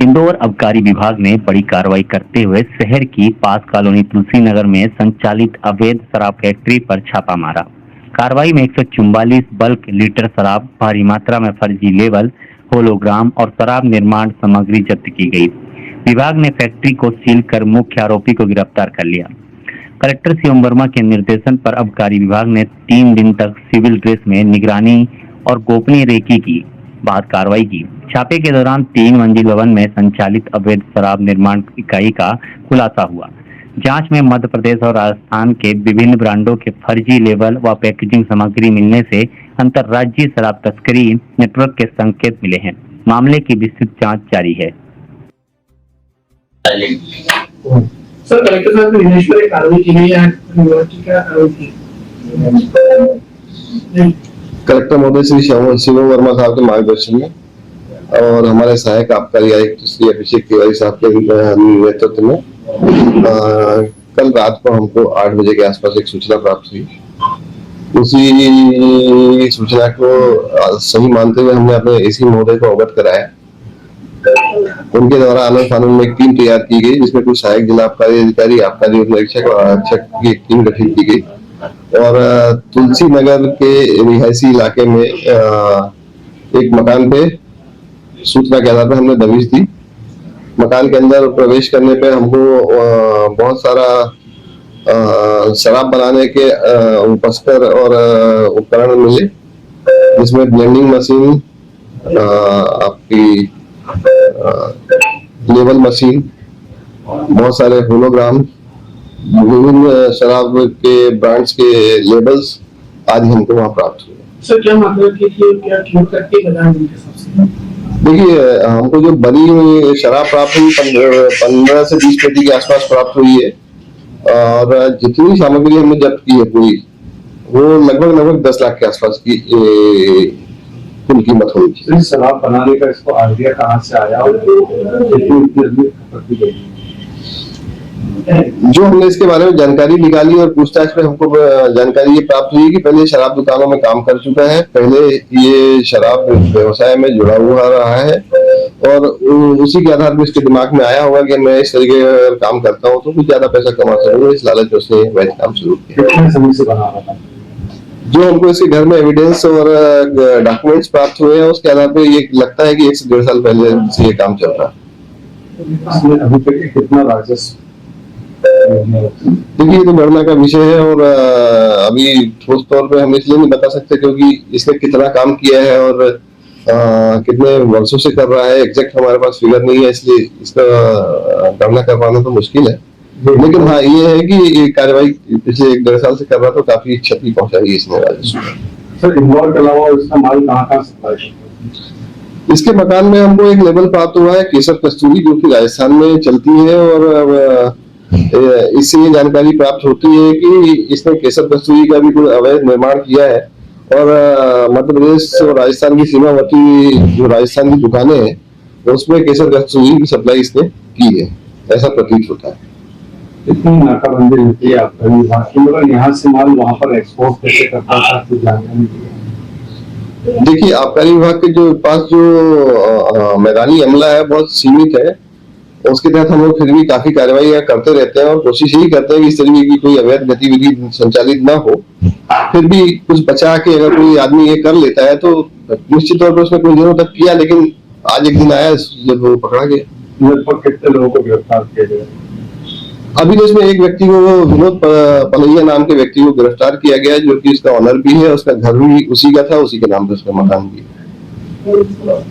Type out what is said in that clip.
इंदौर आबकारी विभाग ने बड़ी कार्रवाई करते हुए शहर की पास कॉलोनी तुलसी नगर में संचालित अवैध शराब फैक्ट्री पर छापा मारा। कार्रवाई में 144 बल्क लीटर शराब, भारी मात्रा में फर्जी लेबल, होलोग्राम और शराब निर्माण सामग्री जब्त की गई। विभाग ने फैक्ट्री को सील कर मुख्य आरोपी को गिरफ्तार कर लिया। कलेक्टर शिवम वर्मा के निर्देशन पर आबकारी विभाग ने 3 दिन तक सिविल ड्रेस में निगरानी और गोपनीय रेकी की बाद कार्रवाई की। छापे के दौरान 3 मंजिल भवन में संचालित अवैध शराब निर्माण इकाई का खुलासा हुआ। जांच में मध्य प्रदेश और राजस्थान के विभिन्न ब्रांडों के फर्जी लेबल व पैकेजिंग सामग्री मिलने से अंतर्राज्यीय शराब तस्करी नेटवर्क के संकेत मिले हैं। मामले की विस्तृत जांच जारी है। सर, कलेक्टर साहब निर्देश पर कार्रवाई की गई है। कलेक्टर महोदय श्री शिवम वर्मा साहब के मार्गदर्शन में और हमारे सहायक आबकारी आयुक्त श्री अभिषेक तिवारी साहब के नेतृत्व में कल रात को हमको 8 बजे के आसपास एक सूचना प्राप्त हुई। उसी सूचना को सही मानते हुए हमने अपने एसी महोदय को अवगत कराया। उनके द्वारा आनंद फानन में एक टीम तैयार की गई, जिसमें कुछ सहायक जिला आबकारी अधिकारी, आबकारी उप निरीक्षक और आरक्षक की एक टीम गठित की गई और तुलसी नगर के रिहायशी इलाके में एक मकान पे सूचना के आधार पर हमने दबिश दी। मकान के अंदर प्रवेश करने पे हमको बहुत सारा शराब बनाने के उपस्तर और उपकरण मिले, जिसमें ब्लेंडिंग मशीन, आपकी लेवल मशीन, बहुत सारे होलोग्राम, विभिन्न शराब के ब्रांड्स के लेबल्स आदि हमको वहाँ प्राप्त हुए। सर, क्या मतलब कि क्या ठीक करके लगाए उनके सबसे? देखिए, हमको जो बनी हुई शराब प्राप्त हुई 15 से 20 पेटी के आसपास प्राप्त हुई है और जितनी सामग्री हमने जब्त की है पूरी, वो लगभग 10 लाख के आसपास की कुल कीमत होगी। शराब बनाने का इसको आइडिया कहाँ से आया और जो हमने इसके बारे में जानकारी निकाली और पूछताछ में हमको जानकारी ये प्राप्त हुई कि पहले शराब दुकानों में काम कर चुका है, पहले ये शराब व्यवसाय में जुड़ा हुआ रहा है और उसी के आधार पर इसके दिमाग में आया होगा कि मैं इस तरीके का काम करता हूँ तो कुछ ज्यादा पैसा कमा सकूंगा। इस लालच में उसने वैध काम शुरू किया। कितने समय से बना रहा था? जो हमको इसके घर में एविडेंस और डॉक्यूमेंट्स प्राप्त हुए हैं उसके आधार पर ये लगता है कि 1 से 1.5 साल पहले से ये काम चल रहा है। अभी तक कितना राजस्व? देखिए, ये तो गणना का विषय है और अभी ठोस तौर पे हम इसलिए नहीं बता सकते क्योंकि इसने कितना काम किया है और कितने वर्षों से कर रहा है, एग्जैक्ट हमारे पास फिगर नहीं है, इसलिए इसका गणना कर पाना तो मुश्किल है। लेकिन हाँ, ये है कि ये कार्रवाई पिछले 1-1.5 साल से कर रहा तो काफी क्षति पहुंचाई इसने राजस्व। सर, इंदौर के अलावा इसका माल कहाँ सप्लाई करता है? इसके मकान में हमको एक लेबल प्राप्त हुआ है केसर कस्तूरी, जो कि राजस्थान में चलती है और इससे ये जानकारी प्राप्त होती है कि इसने केसर कस्तूरी का भी कोई अवैध निर्माण किया है और मध्य प्रदेश और राजस्थान की सीमावर्ती जो राजस्थान की दुकानें हैं उसमें केसर कस्तूरी की सप्लाई इसने की है, ऐसा प्रतीत होता है। इतनी नाकाबंदी होती है आपका विभाग की, मगर यहाँ से माल वहाँ पर एक्सपोर्ट कैसे करता था, कुछ जानकारी? देखिए, आबकारी विभाग के जो पास जो मैदानी अमला है बहुत सीमित है, उसके तहत हम लोग फिर भी काफी कार्रवाई करते रहते हैं और कोशिश यही करते हैं कि इस तरीके की कोई अवैध गतिविधि संचालित ना हो। फिर भी कुछ बचा के अगर कोई आदमी ये कर लेता है तो निश्चित तौर पर उसने कुछ दिनों तक किया, लेकिन आज एक दिन आया जब वो पकड़ा गया। लगभग कितने लोगों को गिरफ्तार किया गया? अभी तो इसमें एक व्यक्ति को, विनोद पलैया नाम के व्यक्ति को गिरफ्तार किया गया, जो कि इसका ऑनर भी है, उसका घर भी उसी का था, उसी के नाम पर उसका मकान भी है।